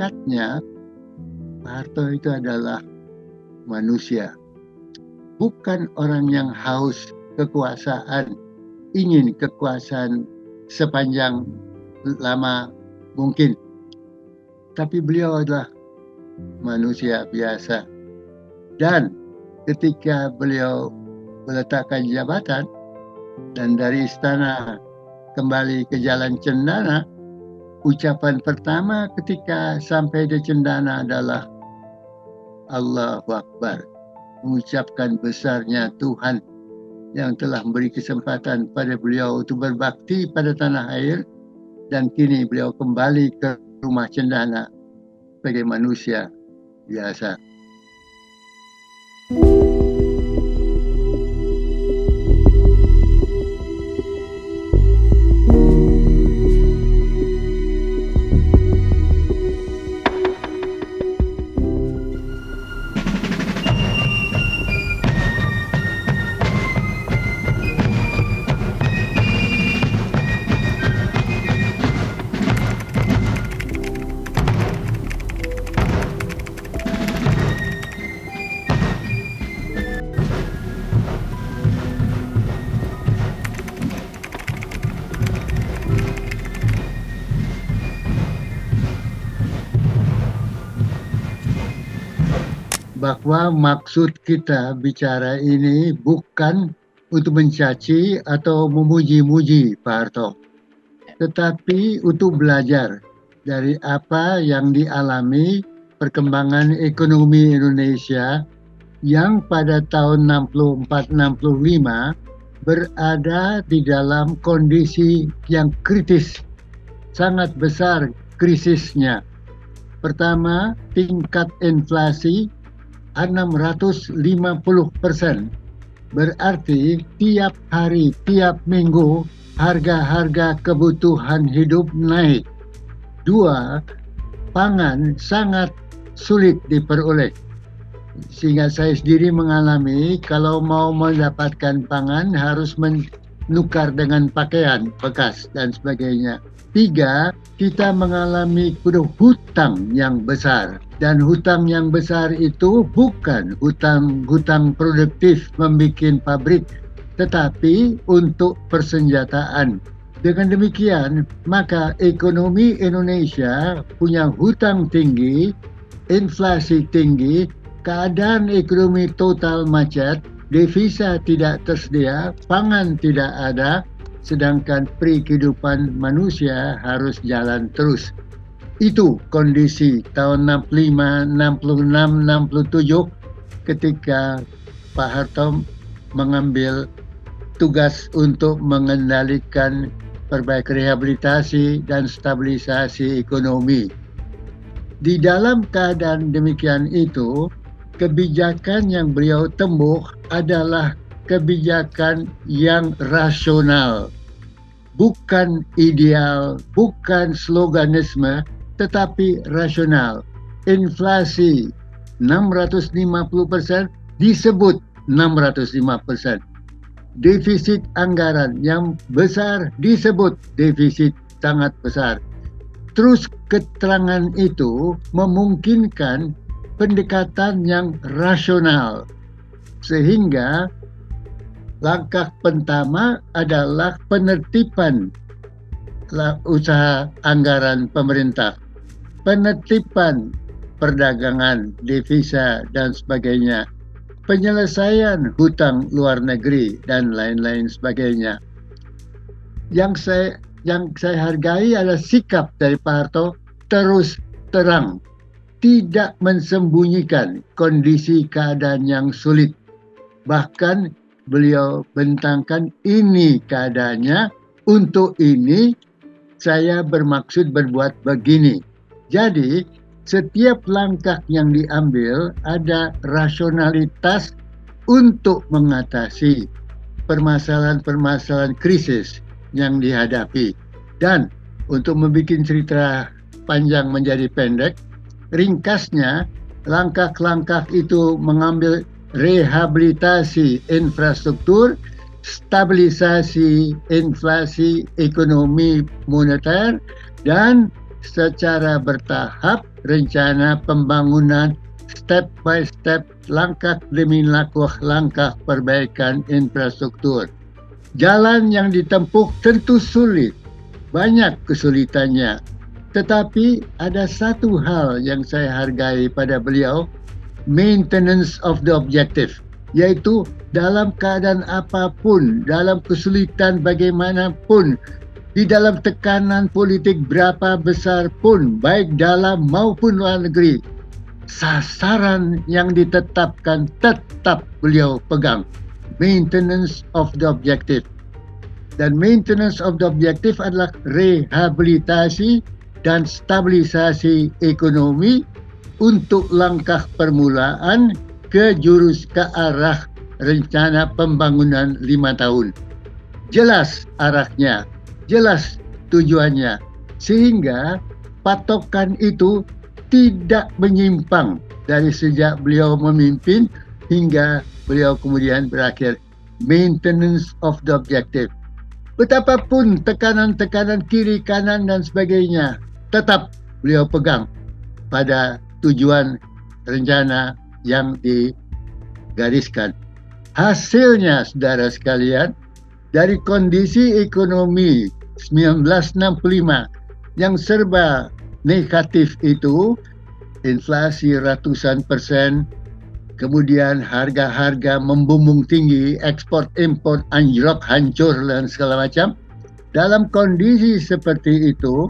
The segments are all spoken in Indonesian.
hakikatnya Pak Harto itu adalah manusia, bukan orang yang haus kekuasaan, ingin kekuasaan sepanjang lama mungkin. Tapi beliau adalah manusia biasa. Dan ketika beliau meletakkan jabatan dan dari istana kembali ke Jalan Cendana, ucapan pertama ketika sampai di Cendana adalah Allahu Akbar, mengucapkan besarnya Tuhan yang telah memberi kesempatan pada beliau untuk berbakti pada tanah air, dan kini beliau kembali ke rumah Cendana sebagai manusia biasa. Bahwa maksud kita bicara ini bukan untuk mencaci atau memuji-muji Pak Harto, tetapi untuk belajar dari apa yang dialami perkembangan ekonomi Indonesia yang pada tahun 64-65 berada di dalam kondisi yang kritis, sangat besar krisisnya. Pertama, tingkat inflasi 650%. Berarti tiap hari, tiap minggu harga-harga kebutuhan hidup naik. Dua, pangan sangat sulit diperoleh. Sehingga saya sendiri mengalami kalau mau mendapatkan pangan harus menukar dengan pakaian bekas dan sebagainya. Tiga, kita mengalami hutang yang besar. Dan hutang yang besar itu bukan hutang produktif membuat pabrik, tetapi untuk persenjataan. Dengan demikian, maka ekonomi Indonesia punya hutang tinggi, inflasi tinggi, keadaan ekonomi total macet, devisa tidak tersedia, pangan tidak ada, sedangkan kehidupan manusia harus jalan terus. Itu kondisi tahun 65, 66, 67 ketika Pak Harto mengambil tugas untuk mengendalikan perbaikan rehabilitasi dan stabilisasi ekonomi. Di dalam keadaan demikian itu, kebijakan yang beliau tempuh adalah kebijakan yang rasional, bukan ideal, bukan sloganisme, tetapi rasional. Inflasi 650% disebut 650%. Defisit anggaran yang besar disebut defisit sangat besar. Terus keterangan itu memungkinkan pendekatan yang rasional. Sehingga langkah pertama adalah penertiban usaha anggaran pemerintah, penertiban perdagangan, devisa, dan sebagainya, penyelesaian hutang luar negeri, dan lain-lain sebagainya. Yang saya hargai adalah sikap dari Pak Harto terus terang, tidak mensembunyikan kondisi keadaan yang sulit. Bahkan beliau bentangkan ini keadaannya, untuk ini saya bermaksud berbuat begini. Jadi setiap langkah yang diambil ada rasionalitas untuk mengatasi permasalahan-permasalahan krisis yang dihadapi. Dan untuk membuat cerita panjang menjadi pendek, ringkasnya langkah-langkah itu mengambil rehabilitasi infrastruktur, stabilisasi inflasi ekonomi moneter, dan secara bertahap rencana pembangunan step by step, langkah demi langkah perbaikan infrastruktur. Jalan yang ditempuh tentu sulit, banyak kesulitannya. Tetapi ada satu hal yang saya hargai pada beliau, maintenance of the objective, yaitu dalam keadaan apapun, dalam kesulitan bagaimanapun, di dalam tekanan politik berapa besar pun, baik dalam maupun luar negeri, sasaran yang ditetapkan tetap beliau pegang. Maintenance of the objective. Dan maintenance of the objective adalah rehabilitasi dan stabilisasi ekonomi untuk langkah permulaan ke arah rencana pembangunan 5 tahun. Jelas arahnya, jelas tujuannya, sehingga patokan itu tidak menyimpang dari sejak beliau memimpin hingga beliau kemudian berakhir. Maintenance of the objective. Betapapun tekanan-tekanan kiri, kanan dan sebagainya, tetap beliau pegang pada tujuan rencana yang digariskan. Hasilnya, saudara sekalian, dari kondisi ekonomi 1965 yang serba negatif itu, inflasi ratusan persen, kemudian harga-harga membumbung tinggi, ekspor-impor anjlok, hancur dan segala macam. Dalam kondisi seperti itu,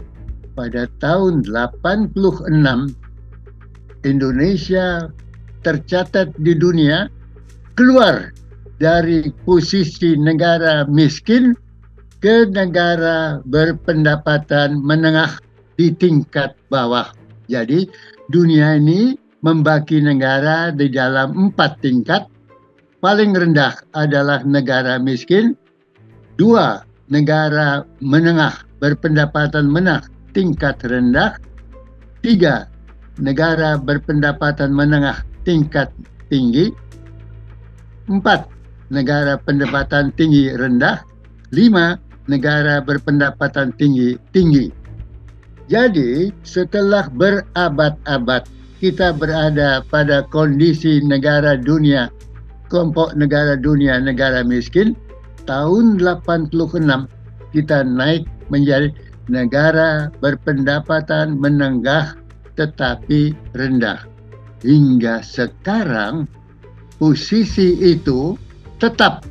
pada tahun 86, Indonesia tercatat di dunia keluar dari posisi negara miskin ke negara berpendapatan menengah di tingkat bawah. Jadi dunia ini membagi negara di dalam 4 tingkat. Paling rendah adalah negara miskin, 2 negara menengah berpendapatan menengah tingkat rendah, 3 negara berpendapatan menengah tingkat tinggi, 4 negara pendapatan tinggi rendah, 5 negara berpendapatan tinggi. Jadi setelah berabad-abad kita berada pada kondisi negara dunia, kelompok negara dunia, negara miskin, tahun 86 kita naik menjadi negara berpendapatan menengah tetapi rendah. Hingga sekarang posisi itu tetap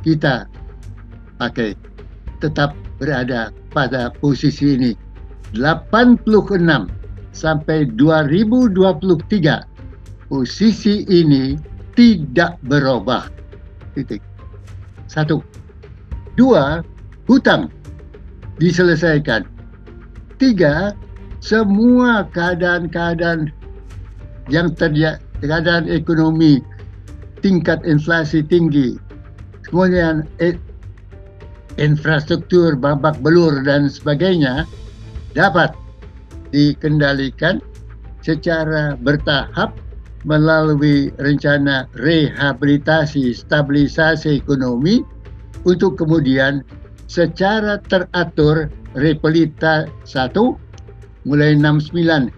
kita pakai, tetap berada pada posisi ini. 86 sampai 2023 posisi ini tidak berubah. Titik. 1. 2, hutang diselesaikan. 3, semua keadaan-keadaan yang terjadi, keadaan ekonomi, tingkat inflasi tinggi, kemudian infrastruktur babak belur dan sebagainya dapat dikendalikan secara bertahap melalui rencana rehabilitasi stabilisasi ekonomi untuk kemudian secara teratur repelita 1 mulai 69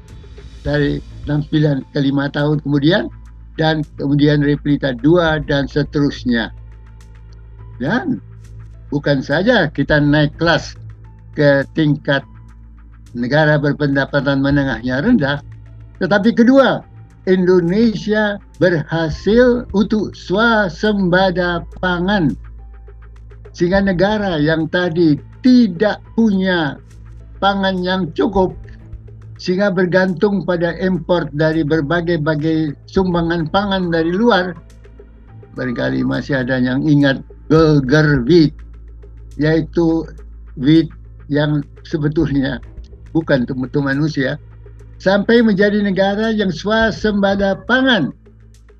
dari 69 ke 5 tahun kemudian, dan kemudian repelita 2 dan seterusnya. Dan bukan saja kita naik kelas ke tingkat negara berpendapatan menengahnya rendah, tetapi kedua, Indonesia berhasil untuk swasembada pangan. Sehingga negara yang tadi tidak punya pangan yang cukup, sehingga bergantung pada import dari berbagai-bagai sumbangan pangan dari luar. Barangkali masih ada yang ingat Burger Wheat, yaitu wheat yang sebetulnya bukan untuk manusia, sampai menjadi negara yang swasembada pangan,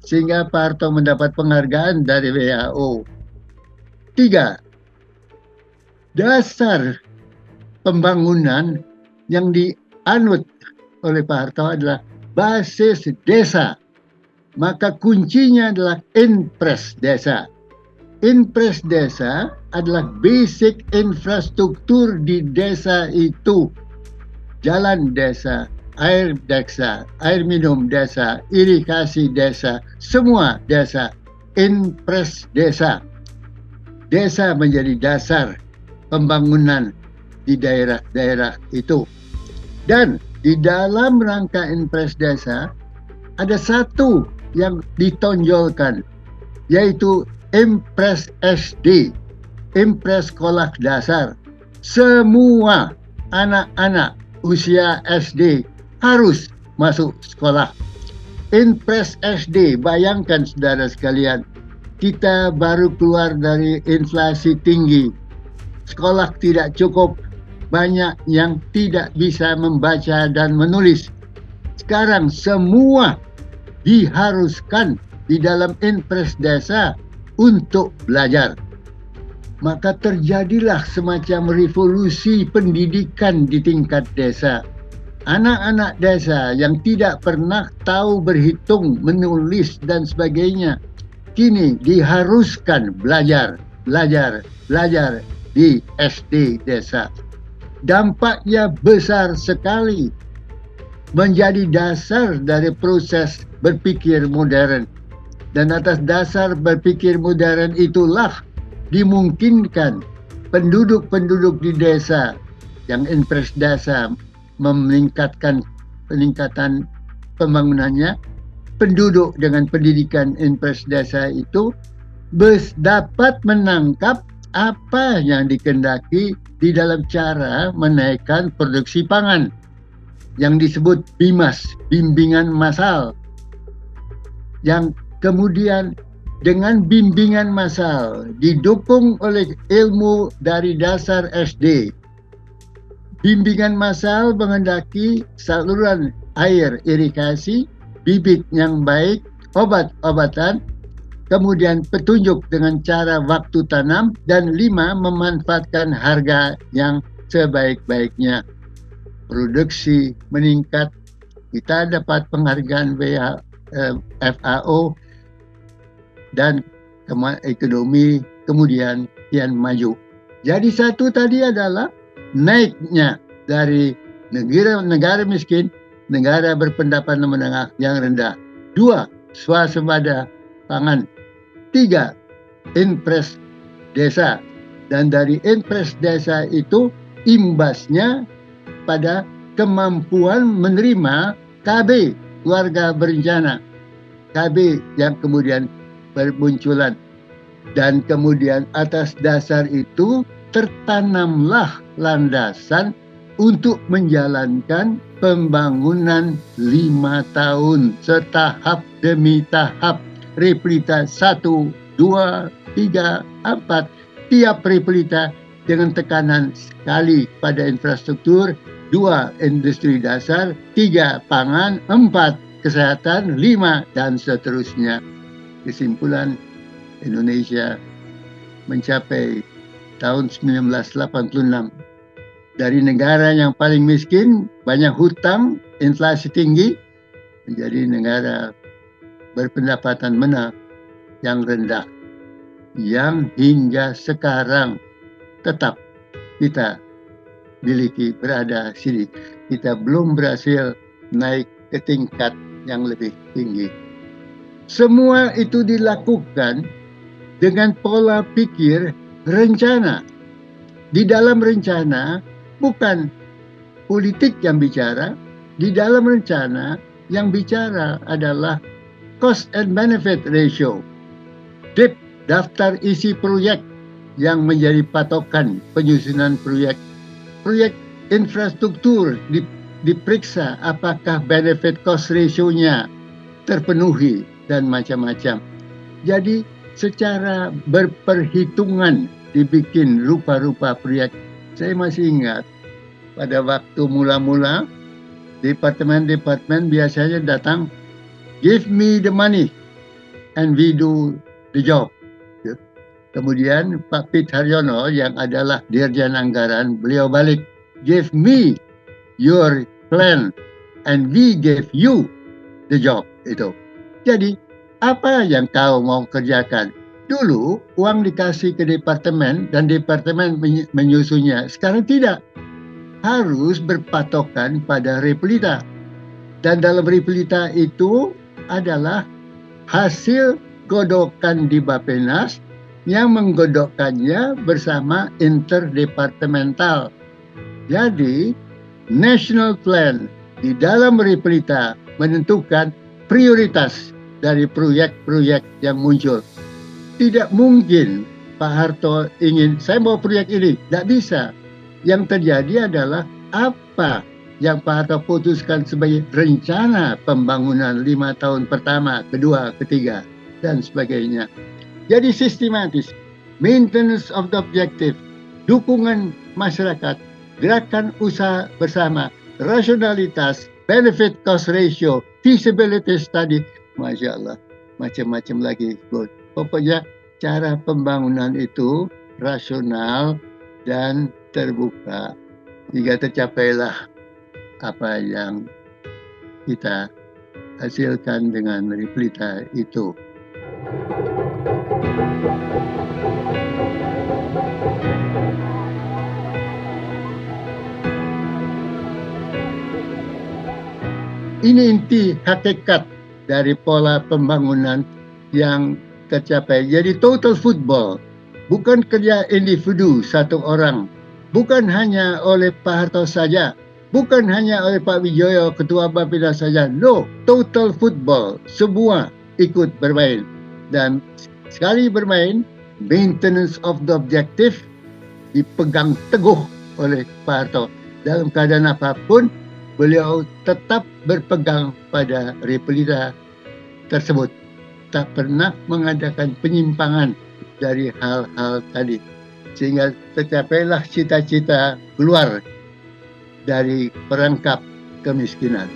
sehingga Pak Harto mendapat penghargaan dari WHO. 3, dasar pembangunan yang dianut oleh Pak Harto adalah basis desa. Maka kuncinya adalah Inpres desa. Inpres desa adalah basic infrastruktur di desa itu. Jalan desa, air desa, air minum desa, irigasi desa, semua desa, impres desa. Desa menjadi dasar pembangunan di daerah-daerah itu. Dan di dalam rangka impres desa, ada satu yang ditonjolkan, yaitu impres SD, impres sekolah dasar. Semua anak-anak usia SD harus masuk sekolah. Impres SD, bayangkan saudara sekalian, kita baru keluar dari inflasi tinggi. Sekolah tidak cukup, banyak yang tidak bisa membaca dan menulis. Sekarang semua diharuskan di dalam impres desa untuk belajar. Maka terjadilah semacam revolusi pendidikan di tingkat desa. Anak-anak desa yang tidak pernah tahu berhitung, menulis, dan sebagainya, kini diharuskan belajar di SD desa. Dampaknya besar sekali, menjadi dasar dari proses berpikir modern. Dan atas dasar berpikir modern itulah dimungkinkan penduduk-penduduk di desa yang impres desa peningkatan pembangunannya, penduduk dengan pendidikan impres desa itu dapat menangkap apa yang dikehendaki di dalam cara menaikkan produksi pangan yang disebut BIMAS, bimbingan massal, yang kemudian dengan bimbingan massal didukung oleh ilmu dari dasar SD. Bimbingan massal menghendaki saluran air irigasi, bibit yang baik, obat-obatan, kemudian petunjuk dengan cara waktu tanam, dan 5, memanfaatkan harga yang sebaik-baiknya. Produksi meningkat, kita dapat penghargaan FAO, dan ekonomi kemudian kian maju. Jadi satu tadi adalah naiknya dari negara miskin, negara berpendapatan menengah yang rendah. 2, swasembada pangan. 3, impres desa. Dan dari impres desa itu imbasnya pada kemampuan menerima KB, keluarga berencana. KB yang kemudian bermunculan. Dan kemudian atas dasar itu tertanamlah landasan untuk menjalankan pembangunan 5 tahun setahap demi tahap. Replita 1, 2, 3, 4. Tiap replita dengan tekanan sekali pada infrastruktur, 2, industri dasar, 3, pangan, 4, kesehatan, 5, dan seterusnya. Kesimpulan, Indonesia mencapai tahun 1986 dari negara yang paling miskin, banyak hutang, inflasi tinggi, menjadi negara berpendapatan menengah yang rendah, yang hingga sekarang tetap kita miliki, berada sini. Kita belum berhasil naik ke tingkat yang lebih tinggi. Semua itu dilakukan dengan pola pikir rencana. Di dalam rencana bukan politik yang bicara, di dalam rencana yang bicara adalah cost and benefit ratio. DIP, daftar isi proyek, yang menjadi patokan penyusunan proyek. Proyek infrastruktur diperiksa apakah benefit cost ratio-nya terpenuhi dan macam-macam. Jadi secara berperhitungan dibikin rupa-rupa proyek. Saya masih ingat pada waktu mula-mula departemen-departemen biasanya datang, give me the money and we do the job. Kemudian Pak Pit Haryono yang adalah Dirjen Anggaran, beliau balik, give me your plan and we give you the job. Itu. Jadi apa yang kau mau kerjakan? Dulu uang dikasih ke departemen dan departemen menyusunnya. Sekarang tidak. Harus berpatokan pada replita. Dan dalam Ripelita itu adalah hasil godokan di Bappenas yang menggodokkannya bersama interdepartemental. Jadi, National Plan di dalam Ripelita menentukan prioritas dari proyek-proyek yang muncul. Tidak mungkin Pak Harto ingin, saya mau proyek ini. Tidak bisa. Yang terjadi adalah apa yang Pak Harto putuskan sebagai rencana pembangunan 5 tahun pertama, kedua, ketiga, dan sebagainya. Jadi sistematis. Maintenance of the objective, dukungan masyarakat, gerakan usaha bersama, rasionalitas, benefit cost ratio, feasibility study, Masya Allah, macam-macam lagi. Pokoknya cara pembangunan itu rasional dan terbuka. Hingga tercapailah apa yang kita hasilkan dengan Ripelita itu. Ini inti hakikat dari pola pembangunan yang tercapai. Jadi total football, bukan kerja individu satu orang, bukan hanya oleh Pak Harto saja, bukan hanya oleh Pak Wijoyo, Ketua Bappenas saja. No, total football, semua ikut bermain. Dan sekali bermain, maintenance of the objective dipegang teguh oleh Pak Harto. Dalam keadaan apapun, beliau tetap berpegang pada Ripelita tersebut. Tak pernah mengadakan penyimpangan dari hal-hal tadi. Sehingga tercapailah cita-cita keluar dari perangkap kemiskinan.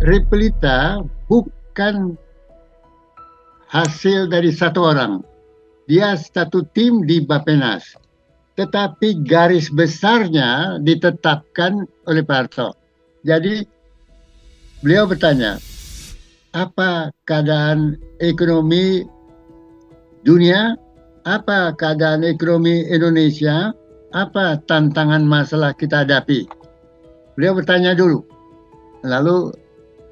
Ripelita bukan hasil dari satu orang. Dia satu tim di Bappenas. Tetapi garis besarnya ditetapkan oleh Pak Harto. Jadi beliau bertanya, apa keadaan ekonomi dunia? Apa keadaan ekonomi Indonesia? Apa tantangan masalah kita hadapi? Beliau bertanya dulu. Lalu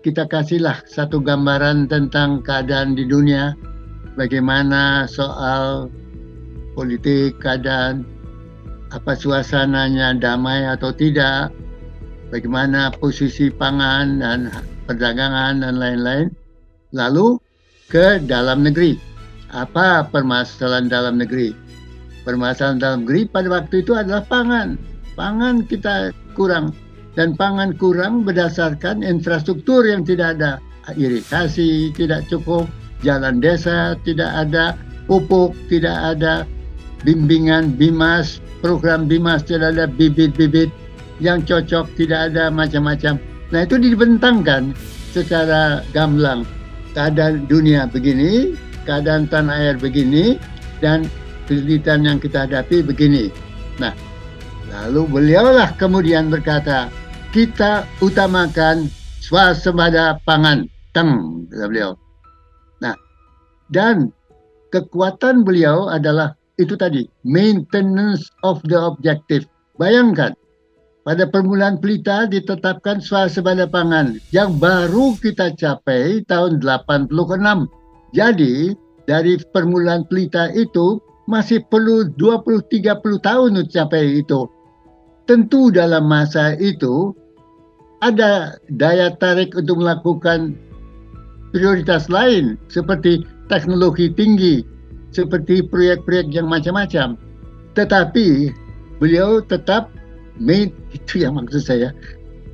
kita kasihlah satu gambaran tentang keadaan di dunia, bagaimana soal politik, keadaan, apa suasananya damai atau tidak, bagaimana posisi pangan dan perdagangan dan lain-lain. Lalu ke dalam negeri, apa permasalahan dalam negeri? Permasalahan dalam negeri pada waktu itu adalah pangan. Pangan kita kurang. Dan pangan kurang berdasarkan infrastruktur yang tidak ada. Irigasi tidak cukup, jalan desa tidak ada, pupuk tidak ada, bimbingan BIMAS, program BIMAS tidak ada, bibit-bibit yang cocok tidak ada, macam-macam. Nah itu dibentangkan secara gamblang. Keadaan dunia begini, keadaan tanah air begini, dan kesulitan yang kita hadapi begini. Nah, lalu beliaulah kemudian berkata, kita utamakan swasembada pangan. Kata beliau. Nah, dan kekuatan beliau adalah itu tadi, maintenance of the objective. Bayangkan, pada permulaan Pelita ditetapkan swasembada pangan yang baru kita capai tahun 86. Jadi, dari permulaan Pelita itu masih perlu 20-30 tahun untuk capai itu. Tentu dalam masa itu ada daya tarik untuk melakukan prioritas lain seperti teknologi tinggi, seperti proyek-proyek yang macam-macam. Tetapi beliau tetap itu yang maksud saya,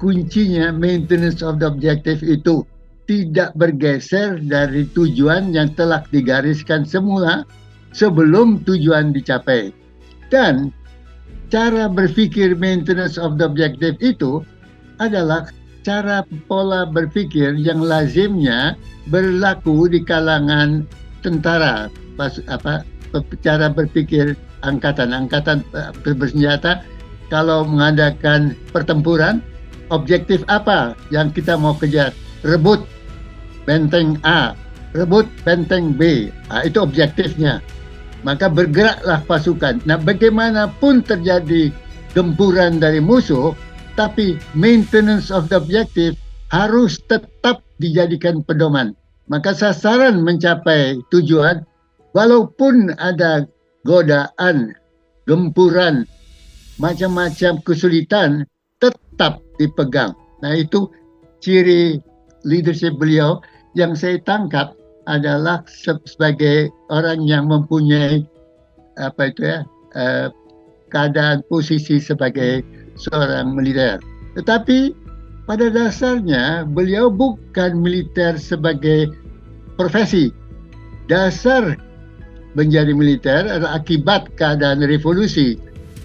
kuncinya maintenance of the objective itu tidak bergeser dari tujuan yang telah digariskan semula sebelum tujuan dicapai. Dan cara berpikir maintenance of the objective itu adalah cara pola berpikir yang lazimnya berlaku di kalangan tentara, cara berpikir angkatan bersenjata. Kalau mengadakan pertempuran, objektif apa yang kita mau kejar? Rebut benteng A, rebut Benteng B. Itu objektifnya. Maka bergeraklah pasukan. Nah, bagaimanapun terjadi gempuran dari musuh, tapi maintenance of the objective harus tetap dijadikan pedoman. Maka sasaran mencapai tujuan, walaupun ada godaan, gempuran, macam-macam kesulitan, tetap dipegang. Nah, itu ciri leadership beliau yang saya tangkap adalah sebagai orang yang mempunyai keadaan posisi sebagai seorang militer. Tetapi pada dasarnya beliau bukan militer sebagai profesi. Dasar menjadi militer adalah akibat keadaan revolusi.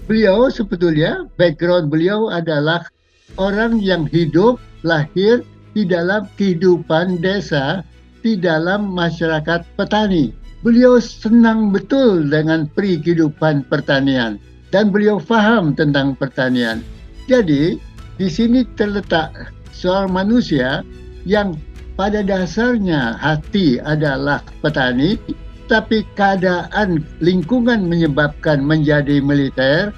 Beliau sebetulnya background beliau adalah orang yang hidup, lahir di dalam kehidupan desa, di dalam masyarakat petani. Beliau senang betul dengan kehidupan pertanian dan beliau faham tentang pertanian. Jadi di sini terletak seorang manusia yang pada dasarnya hati adalah petani, tapi keadaan lingkungan menyebabkan menjadi militer,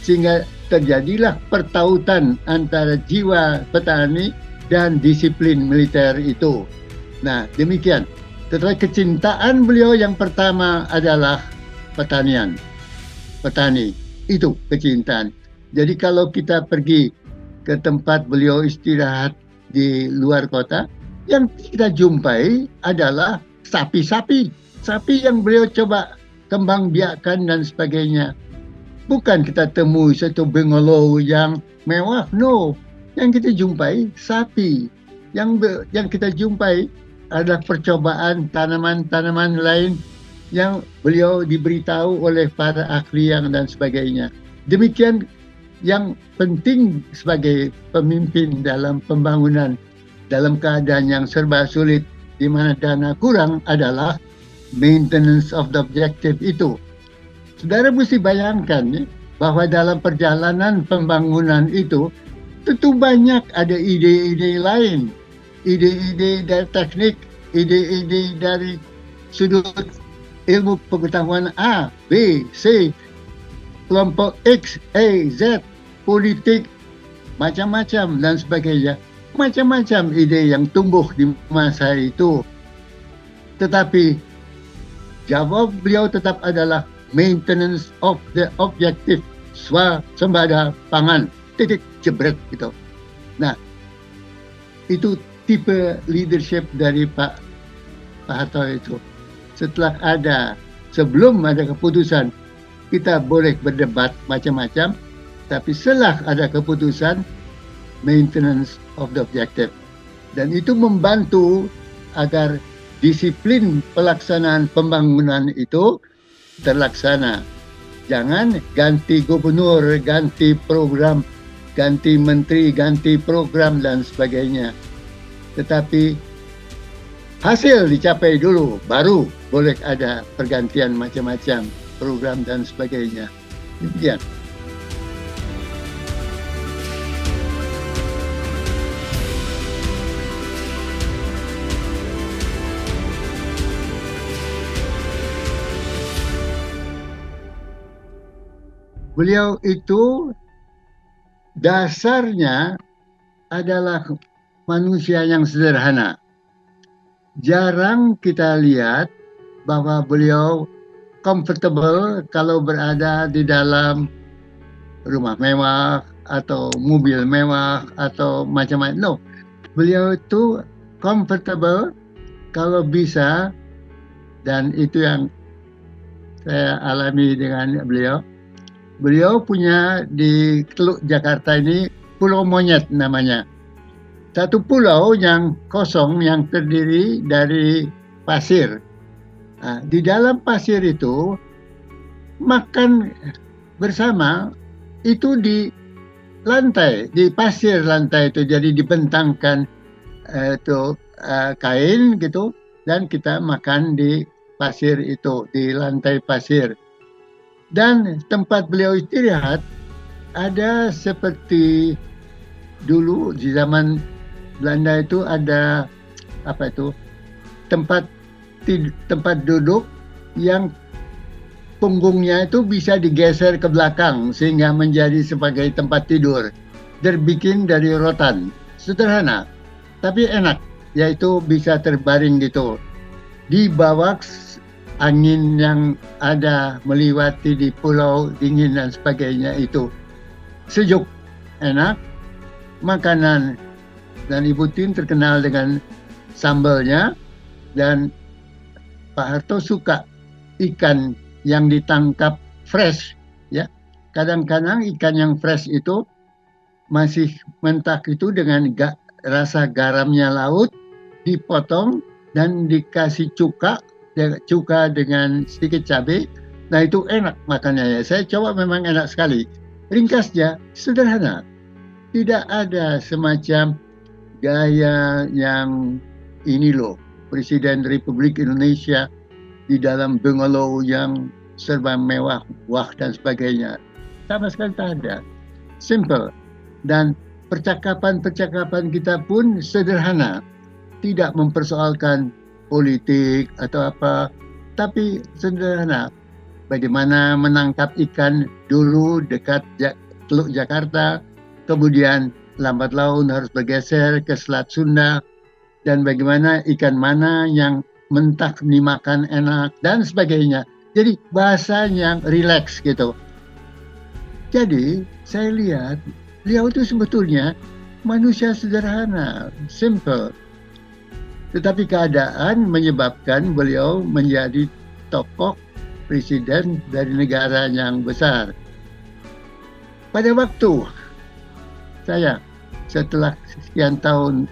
sehingga terjadilah pertautan antara jiwa petani dan disiplin militer itu. Nah, demikian. Tetapi kecintaan beliau yang pertama adalah pertanian. Petani, itu kecintaan. Jadi kalau kita pergi ke tempat beliau istirahat di luar kota, yang kita jumpai adalah sapi-sapi. Sapi yang beliau coba kembang biakkan dan sebagainya. Bukan kita temui satu bungalow yang mewah, no. Yang kita jumpai sapi. Yang kita jumpai adalah percobaan tanaman-tanaman lain yang beliau diberitahu oleh para ahli dan sebagainya. Demikian yang penting sebagai pemimpin dalam pembangunan dalam keadaan yang serba sulit di mana dana kurang adalah maintenance of the objective itu. Saudara mesti bayangkan ya, bahwa dalam perjalanan pembangunan itu tentu banyak ada ide-ide lain. Ide-ide dari teknik, ide-ide dari sudut ilmu pengetahuan A, B, C, kelompok X, Y, Z, politik, macam-macam dan sebagainya. Macam-macam ide yang tumbuh di masa itu. Tetapi jawab beliau tetap adalah maintenance of the objective, swasembada pangan, titik jebret gitu. Nah, itu tipe leadership dari Pak Harto itu. Sebelum ada keputusan, kita boleh berdebat macam-macam, tapi setelah ada keputusan, maintenance of the objective. Dan itu membantu agar disiplin pelaksanaan pembangunan itu terlaksana. Jangan ganti gubernur, ganti program, ganti menteri, ganti program dan sebagainya. Tetapi hasil dicapai dulu, baru boleh ada pergantian macam-macam program dan sebagainya. Demikian. Beliau itu dasarnya adalah manusia yang sederhana. Jarang kita lihat bahwa beliau comfortable kalau berada di dalam rumah mewah atau mobil mewah atau macam-macam. No, beliau itu comfortable kalau bisa, dan itu yang saya alami dengan beliau. Beliau punya di Teluk Jakarta ini Pulau Monyet namanya. Satu pulau yang kosong yang terdiri dari pasir. Nah, di dalam pasir itu makan bersama itu di lantai, di pasir lantai itu. Jadi dibentangkan kain gitu dan kita makan di pasir itu, di lantai pasir. Dan tempat beliau istirahat ada seperti dulu di zaman Belanda itu ada tempat tempat duduk yang punggungnya itu bisa digeser ke belakang sehingga menjadi sebagai tempat tidur. Terbikin dari rotan, sederhana tapi enak, yaitu bisa terbaring gitu. Di bawah angin yang ada melewati di pulau dingin dan sebagainya itu sejuk, enak. Makanan dan Ibu Tin terkenal dengan sambalnya, dan Pak Harto suka ikan yang ditangkap fresh, ya. Kadang-kadang ikan yang fresh itu masih mentah itu dengan rasa garamnya laut, dipotong dan dikasih cuka dengan sedikit cabai. Nah itu enak makannya ya. Saya coba, memang enak sekali. Ringkasnya sederhana, tidak ada semacam gaya yang ini loh, Presiden Republik Indonesia di dalam bungalow yang serba mewah, wah dan sebagainya. Sama sekali tak ada. Simple. Dan percakapan-percakapan kita pun sederhana. Tidak mempersoalkan politik atau apa, tapi sederhana. Bagaimana menangkap ikan dulu dekat Teluk Jakarta, kemudian lambat laun harus bergeser ke Selat Sunda, dan bagaimana ikan mana yang mentah dimakan enak, dan sebagainya. Jadi bahasa yang rileks gitu. Jadi saya lihat beliau itu sebetulnya manusia sederhana, simple. Tetapi keadaan menyebabkan beliau menjadi tokoh presiden dari negara yang besar. Pada waktu saya setelah sekian tahun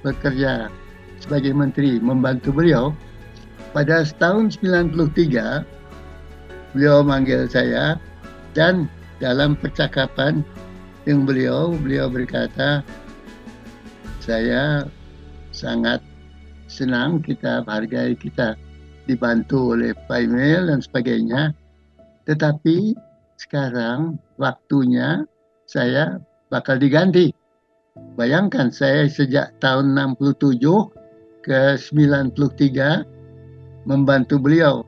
bekerja sebagai menteri membantu beliau, pada tahun 93 beliau manggil saya, dan dalam percakapan dengan beliau berkata, saya sangat senang, kita hargai, kita dibantu oleh Pak Emil dan sebagainya, tetapi sekarang waktunya saya bakal diganti. Bayangkan, saya sejak tahun 67 ke 93 membantu beliau.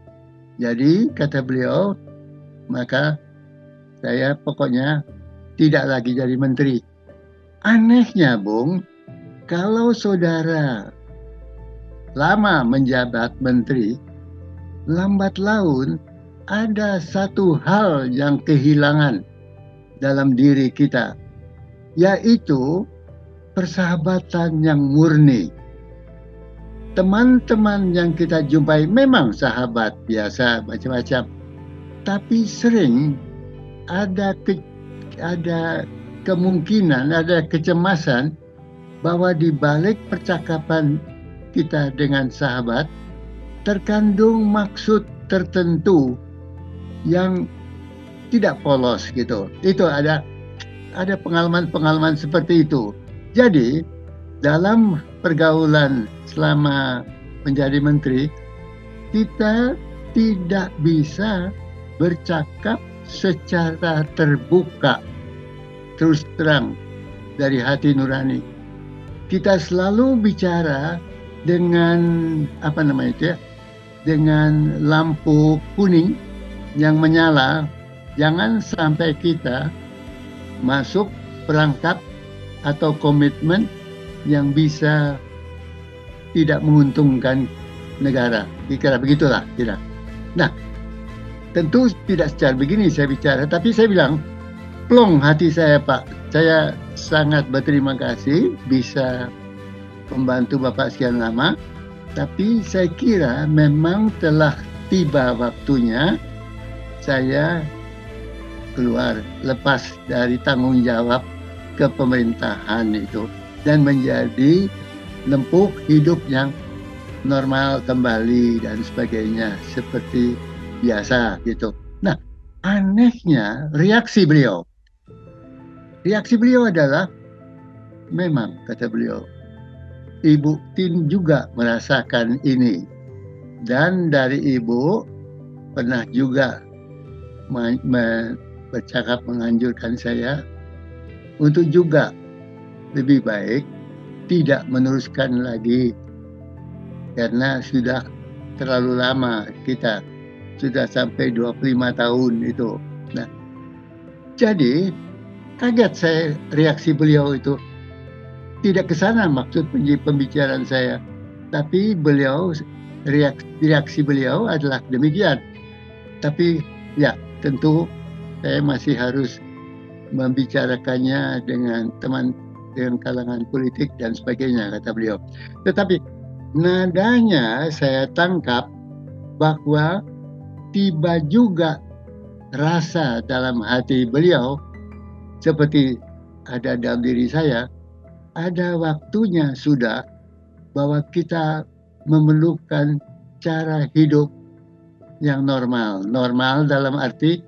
Jadi kata beliau, maka saya pokoknya tidak lagi jadi menteri. Anehnya Bung, kalau saudara lama menjabat menteri, lambat laun ada satu hal yang kehilangan dalam diri kita, yaitu persahabatan yang murni. Teman-teman yang kita jumpai memang sahabat biasa macam-macam, tapi sering ada kemungkinan, ada kecemasan bahwa di balik percakapan kita dengan sahabat terkandung maksud tertentu yang tidak polos gitu. Itu ada pengalaman-pengalaman seperti itu. Jadi dalam pergaulan selama menjadi menteri, kita tidak bisa bercakap secara terbuka, terus terang dari hati nurani. Kita selalu bicara dengan dengan lampu kuning yang menyala. Jangan sampai kita masuk perangkap atau komitmen yang bisa tidak menguntungkan negara. Kira begitulah. Nah, tentu tidak secara begini saya bicara, tapi saya bilang, plong hati saya Pak. Saya sangat berterima kasih bisa membantu Bapak sekian lama, tapi saya kira memang telah tiba waktunya saya keluar, lepas dari tanggung jawab kepemerintahan itu, dan menjadi lempuh hidup yang normal kembali dan sebagainya seperti biasa gitu. Nah, anehnya reaksi beliau adalah, memang kata beliau, Ibu Tin juga merasakan ini, dan dari Ibu pernah juga bercakap menganjurkan saya untuk juga lebih baik tidak meneruskan lagi, karena sudah terlalu lama kita. Sudah sampai 25 tahun itu. Nah, jadi kaget saya reaksi beliau itu. Tidak ke sana maksud pembicaraan saya. Tapi reaksi beliau adalah demikian. Tapi ya tentu saya masih harus membicarakannya dengan kalangan politik dan sebagainya, kata beliau. Tetapi nadanya saya tangkap bahwa tiba juga rasa dalam hati beliau seperti ada dalam diri saya, ada waktunya sudah bahwa kita memerlukan cara hidup yang normal. Normal dalam arti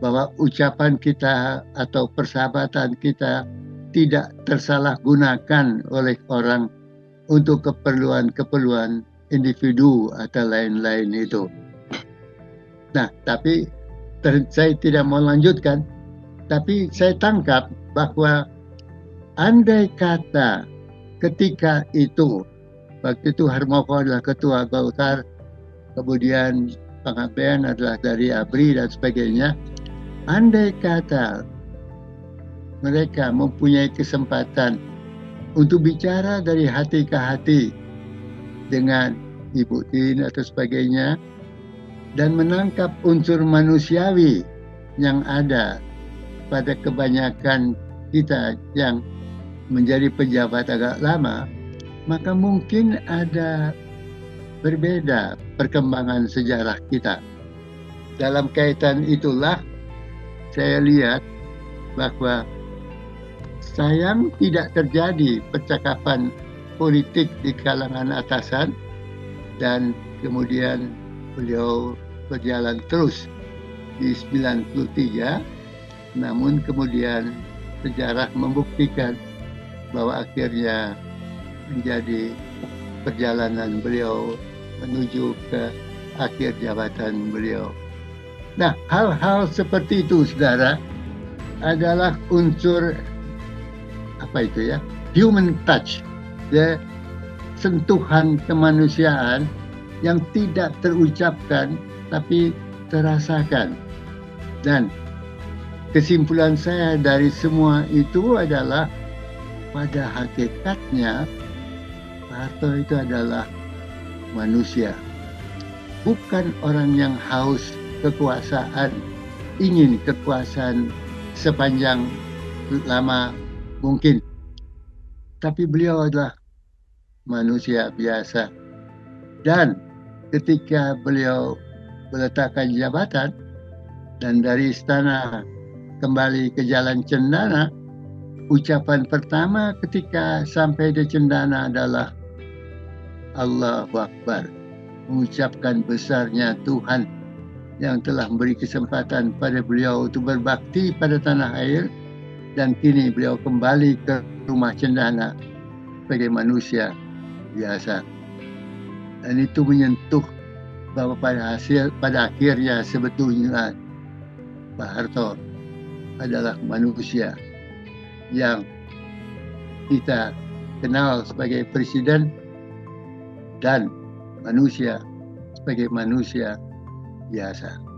bahwa ucapan kita atau persahabatan kita tidak tersalahgunakan oleh orang untuk keperluan individu atau lain-lain itu. Nah, tapi saya tidak mau lanjutkan, tapi saya tangkap bahwa andai kata ketika itu, waktu itu Harmoko adalah ketua Golkar, kemudian Panggabean adalah dari ABRI dan sebagainya, andai kata mereka mempunyai kesempatan untuk bicara dari hati ke hati dengan Ibu Tin atau sebagainya, dan menangkap unsur manusiawi yang ada pada kebanyakan kita yang menjadi pejabat agak lama, maka mungkin ada berbeda perkembangan sejarah kita. Dalam kaitan itulah saya lihat bahwa sayang tidak terjadi percakapan politik di kalangan atasan, dan kemudian beliau berjalan terus di 93, namun kemudian sejarah membuktikan bahwa akhirnya menjadi perjalanan beliau menuju ke akhir jabatan beliau. Nah, hal-hal seperti itu, saudara, adalah unsur human touch, ya, sentuhan kemanusiaan yang tidak terucapkan tapi terasakan. Dan kesimpulan saya dari semua itu adalah pada hakikatnya Pak Harto itu adalah manusia, bukan orang yang haus kekuasaan, ingin kekuasaan sepanjang lama mungkin, tapi beliau adalah manusia biasa. Dan ketika beliau meletakkan jabatan dan dari istana kembali ke Jalan Cendana, ucapan pertama ketika sampai di Cendana adalah Allahu Akbar, mengucapkan besarnya Tuhan yang telah memberi kesempatan pada beliau untuk berbakti pada tanah air, dan kini beliau kembali ke rumah Cendana sebagai manusia biasa. Dan itu menyentuh bahwa pada akhirnya sebetulnya Pak Harto adalah manusia yang kita kenal sebagai presiden dan manusia sebagai manusia biasa.